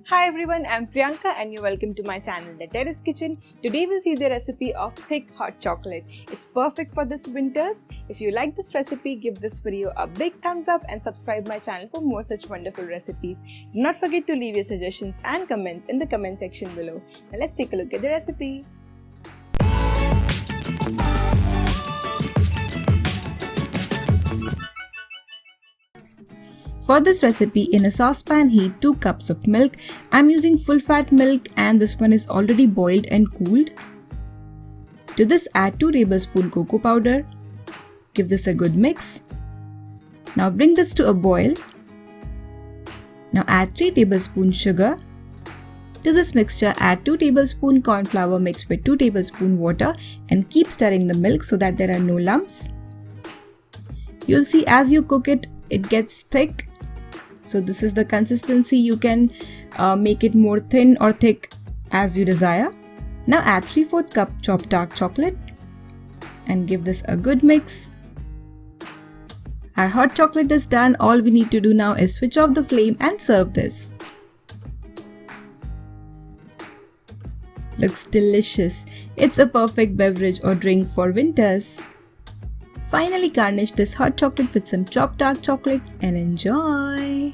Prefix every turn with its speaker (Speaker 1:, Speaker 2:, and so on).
Speaker 1: Hi everyone, I'm Priyanka and you're welcome to my channel, The Terrace Kitchen. Today we'll see the recipe of thick hot chocolate. It's perfect for this winters. If you like this recipe, give this video a big thumbs up and subscribe my channel for more such wonderful recipes. Do not forget to leave your suggestions and comments in the comment section below. Now let's take a look at the recipe. For this recipe, in a saucepan heat 2 cups of milk. I'm using full fat milk and this one is already boiled and cooled. To this add 2 tablespoons cocoa powder. Give this a good mix. Now bring this to a boil. Now add 3 tablespoons sugar. To this mixture add 2 tablespoons corn flour mixed with 2 tablespoons water and keep stirring the milk so that there are no lumps. You'll see as you cook it, it gets thick. So this is the consistency. You can make it more thin or thick as you desire. Now add 3/4 cup chopped dark chocolate and give this a good mix. Our hot chocolate is done. All we need to do now is switch off the flame and serve this. Looks delicious. It's a perfect beverage or drink for winters. Finally garnish this hot chocolate with some chopped dark chocolate and enjoy!